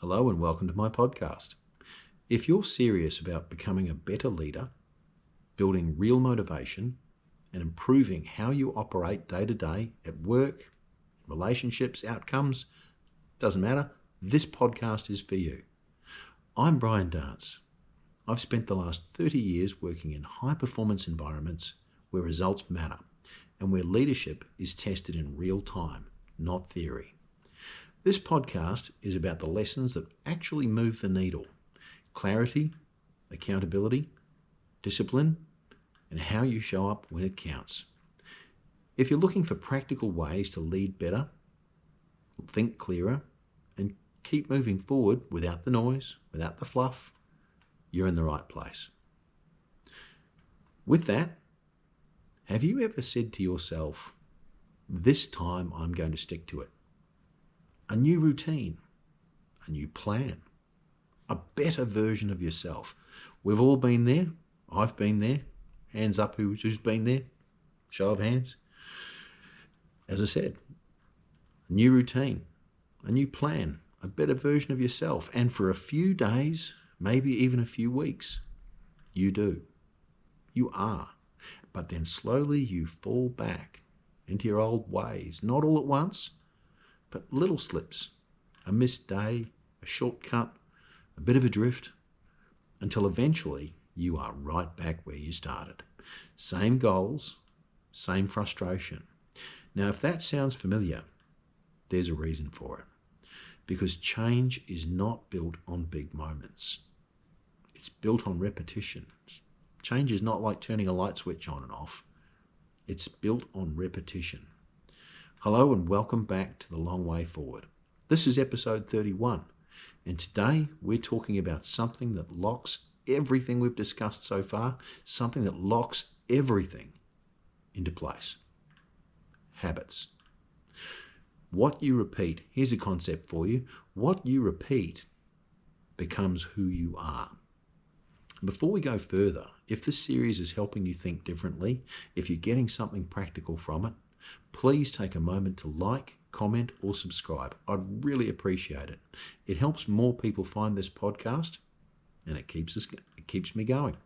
Hello and welcome to my podcast. If you're serious about becoming a better leader, building real motivation, and improving how you operate day to day at work, relationships, outcomes, doesn't matter, this podcast is for you. I'm Brian Dance. I've spent the last 30 years working in high-performance environments where results matter and where leadership is tested in real time, not theory. This podcast is about the lessons that actually move the needle: clarity, accountability, discipline, and how you show up when it counts. If you're looking for practical ways to lead better, think clearer, and keep moving forward without the noise, without the fluff, you're in the right place. With that, have you ever said to yourself, this time I'm going to stick to it? A new routine, a new plan, a better version of yourself. We've all been there. I've been there. Hands up who's been there. Show of hands. As I said, a new routine, a new plan, a better version of yourself. And for a few days, maybe even a few weeks, you do. You are. But then slowly you fall back into your old ways, not all at once, but little slips, a missed day, a shortcut, a bit of a drift, until eventually you are right back where you started. Same goals, same frustration. Now, if that sounds familiar, there's a reason for it. Because change is not built on big moments. It's built on repetition. Change is not like turning a light switch on and off. It's built on repetition. Hello and welcome back to The Long Way Forward. This is episode 31, and today we're talking about something that locks everything we've discussed so far, something that locks everything into place. Habits. What you repeat, here's a concept for you, what you repeat becomes who you are. Before we go further, if this series is helping you think differently, if you're getting something practical from it, please take a moment to like, comment, or subscribe. I'd really appreciate it. It helps more people find this podcast, and it keeps me going.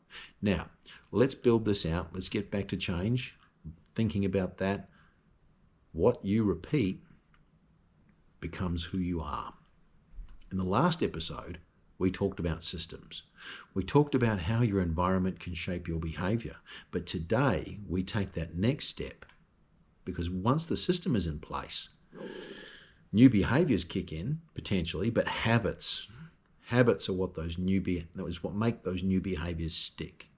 Now, let's build this out. Let's get back to change. Thinking about that, what you repeat becomes who you are. In the last episode, we talked about systems. We talked about how your environment can shape your behavior. But today, we take that next step, because once the system is in place, new behaviors kick in, potentially, but habits are what what make those new behaviors stick.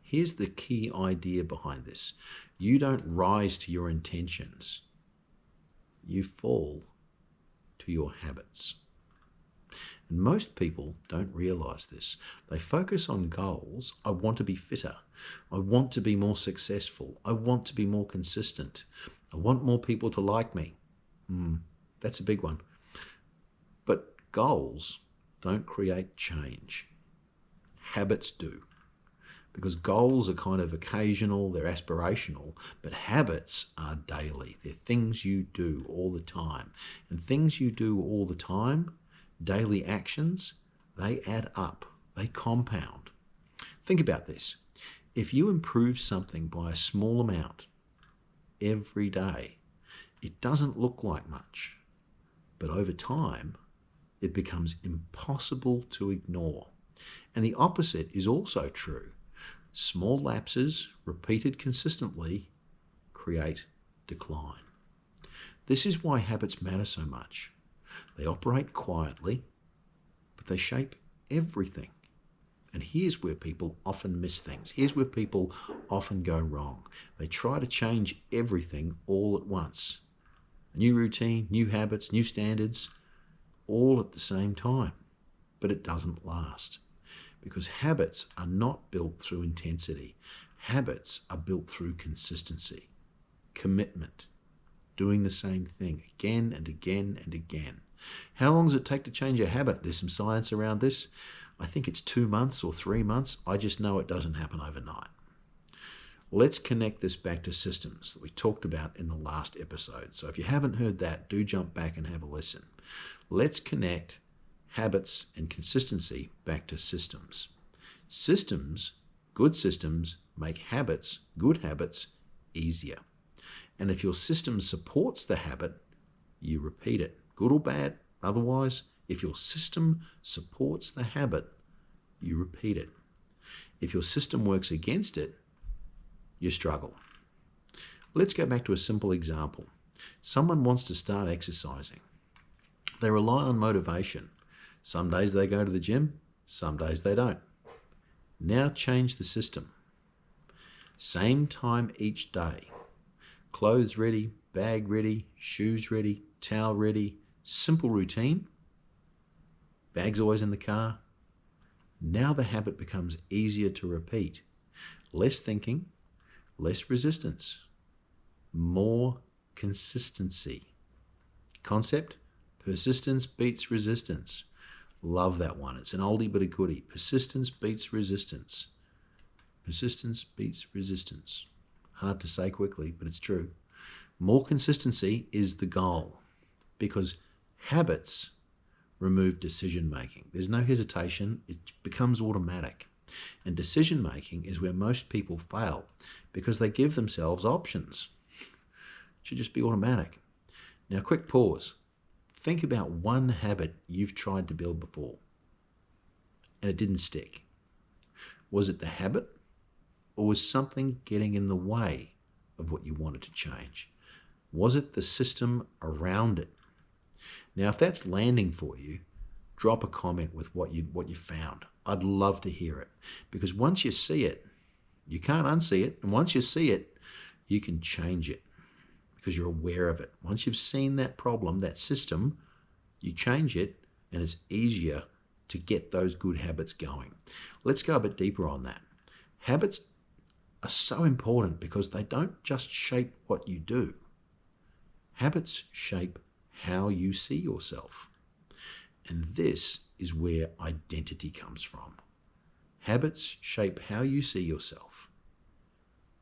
Here's the key idea behind this. You don't rise to your intentions. You fall to your habits. And most people don't realize this. They focus on goals. I want to be fitter. I want to be more successful. I want to be more consistent. I want more people to like me. That's a big one. But goals don't create change. Habits do. Because goals are kind of occasional, they're aspirational, but habits are daily. They're things you do all the time. And things you do all the time, daily actions, they add up, they compound. Think about this. If you improve something by a small amount every day, it doesn't look like much, but over time, it becomes impossible to ignore. And the opposite is also true. Small lapses, repeated consistently, create decline. This is why habits matter so much. They operate quietly, but they shape everything. And here's where people often miss things. Here's where people often go wrong. They try to change everything all at once. A new routine, new habits, new standards, all at the same time. But it doesn't last. Because habits are not built through intensity. Habits are built through consistency, commitment, doing the same thing again and again and again. How long does it take to change a habit? There's some science around this. I think it's 2 months or 3 months. I just know it doesn't happen overnight. Let's connect this back to systems that we talked about in the last episode. So if you haven't heard that, do jump back and have a listen. Let's connect habits, and consistency back to systems. Systems, good systems, make habits, good habits, easier. And if your system supports the habit, you repeat it, good or bad. Otherwise, if your system supports the habit, you repeat it. If your system works against it, you struggle. Let's go back to a simple example. Someone wants to start exercising. They rely on motivation. Some days they go to the gym, some days they don't. Now change the system. Same time each day. Clothes ready, bag ready, shoes ready, towel ready. Simple routine. Bag's always in the car. Now the habit becomes easier to repeat. Less thinking, less resistance, more consistency. Concept, persistence beats resistance. Love that one. It's an oldie but a goodie. Persistence beats resistance. Persistence beats resistance. Hard to say quickly, but it's true. More consistency is the goal because habits remove decision making. There's no hesitation. It becomes automatic. And decision making is where most people fail because they give themselves options. It should just be automatic. Now, quick pause. Think about one habit you've tried to build before and it didn't stick. Was it the habit or was something getting in the way of what you wanted to change? Was it the system around it? Now, if that's landing for you, drop a comment with what you found. I'd love to hear it because once you see it, you can't unsee it. And once you see it, you can change it because you're aware of it. Once you've seen that problem, that system, you change it and it's easier to get those good habits going. Let's go a bit deeper on that. Habits are so important because they don't just shape what you do. Habits shape how you see yourself. And this is where identity comes from. Habits shape how you see yourself.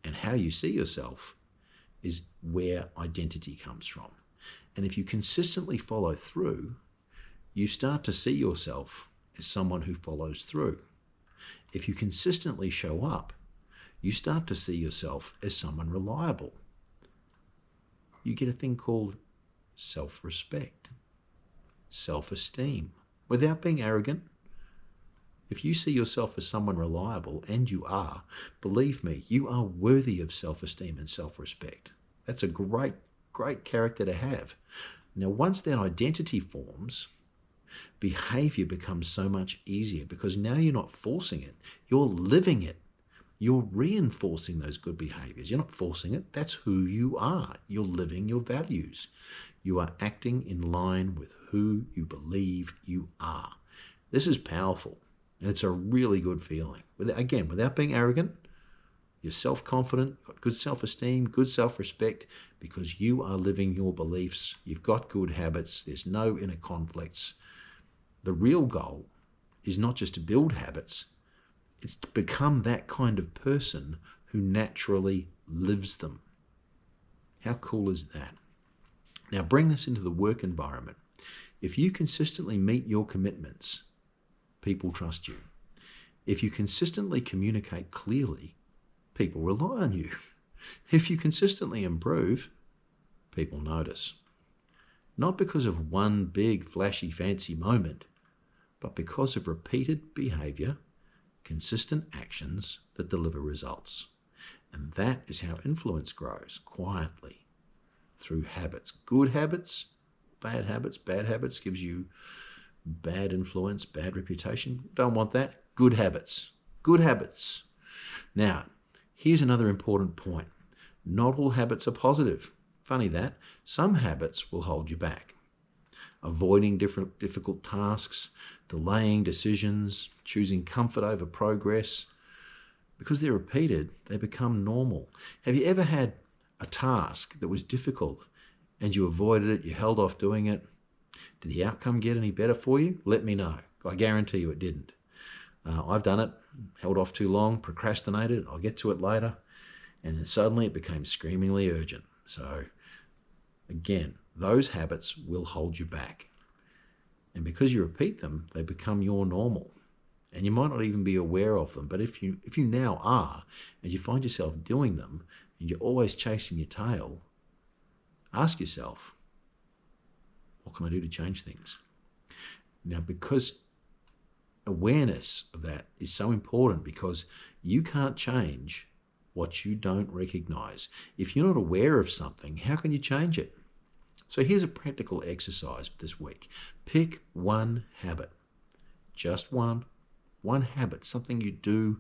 And how you see yourself is where identity comes from. And if you consistently follow through, you start to see yourself as someone who follows through. If you consistently show up, you start to see yourself as someone reliable. You get a thing called self-respect, self-esteem, without being arrogant. If you see yourself as someone reliable, and you are, believe me, you are worthy of self-esteem and self-respect. That's a great, great character to have. Now, once that identity forms, behavior becomes so much easier because now you're not forcing it, you're living it. You're reinforcing those good behaviors. You're not forcing it. That's who you are. You're living your values. You are acting in line with who you believe you are. This is powerful, and it's a really good feeling. Again, without being arrogant, you're self-confident, got good self-esteem, good self-respect, because you are living your beliefs. You've got good habits. There's no inner conflicts. The real goal is not just to build habits, it's to become that kind of person who naturally lives them. How cool is that? Now bring this into the work environment. If you consistently meet your commitments, people trust you. If you consistently communicate clearly, people rely on you. If you consistently improve, people notice. Not because of one big, flashy, fancy moment, but because of repeated behavior, consistent actions that deliver results. And that is how influence grows, quietly, through habits. Good habits, bad habits. Bad habits gives you bad influence, bad reputation. Don't want that. Good habits. Good habits. Now, here's another important point. Not all habits are positive. Funny that. Some habits will hold you back. Avoiding difficult tasks, delaying decisions, choosing comfort over progress. Because they're repeated, they become normal. Have you ever had a task that was difficult and you avoided it, you held off doing it? Did the outcome get any better for you? Let me know. I guarantee you it didn't. I've done it, held off too long, procrastinated, I'll get to it later, and then suddenly it became screamingly urgent. So again, those habits will hold you back. And because you repeat them, they become your normal. And you might not even be aware of them. But if you now are, and you find yourself doing them, and you're always chasing your tail, ask yourself, what can I do to change things? Now, because awareness of that is so important, because you can't change what you don't recognize. If you're not aware of something, how can you change it? So here's a practical exercise for this week. Pick one habit, just one habit, something you do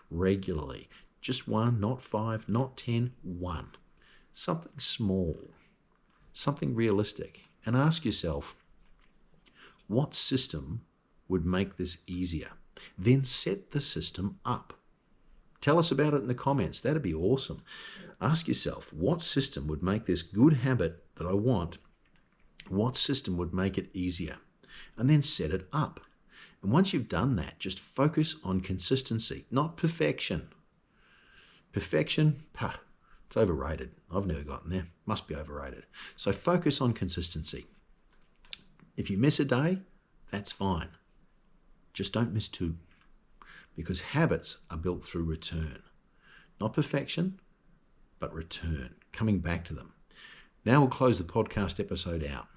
regularly. Just one, not 5, not 10, one. Something small, something realistic. And ask yourself, what system would make this easier? Then set the system up. Tell us about it in the comments. That'd be awesome. Ask yourself, what system would make this good habit that I want, what system would make it easier? And then set it up. And once you've done that, just focus on consistency, not perfection. Perfection, it's overrated. I've never gotten there. Must be overrated. So focus on consistency. If you miss a day, that's fine. Just don't miss 2. Because habits are built through return. Not perfection, but return, coming back to them. Now we'll close the podcast episode out.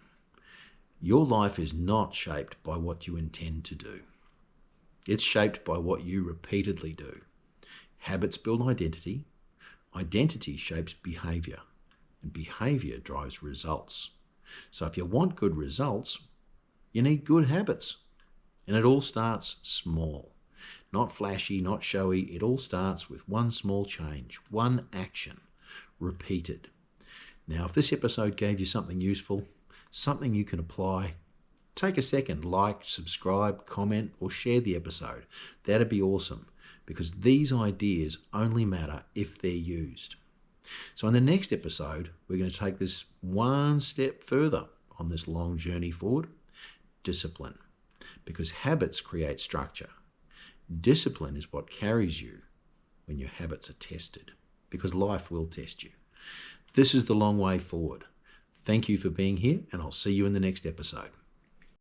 Your life is not shaped by what you intend to do. It's shaped by what you repeatedly do. Habits build identity. Identity shapes behavior. And behavior drives results. So if you want good results, you need good habits. And it all starts small. Not flashy, not showy. It all starts with one small change, one action, repeated. Now, if this episode gave you something useful, something you can apply, take a second, like, subscribe, comment, or share the episode. That'd be awesome, because these ideas only matter if they're used. So in the next episode, we're going to take this one step further on this long journey forward. Discipline. Because habits create structure. Discipline is what carries you when your habits are tested, because life will test you. This is the long way forward. Thank you for being here, and I'll see you in the next episode.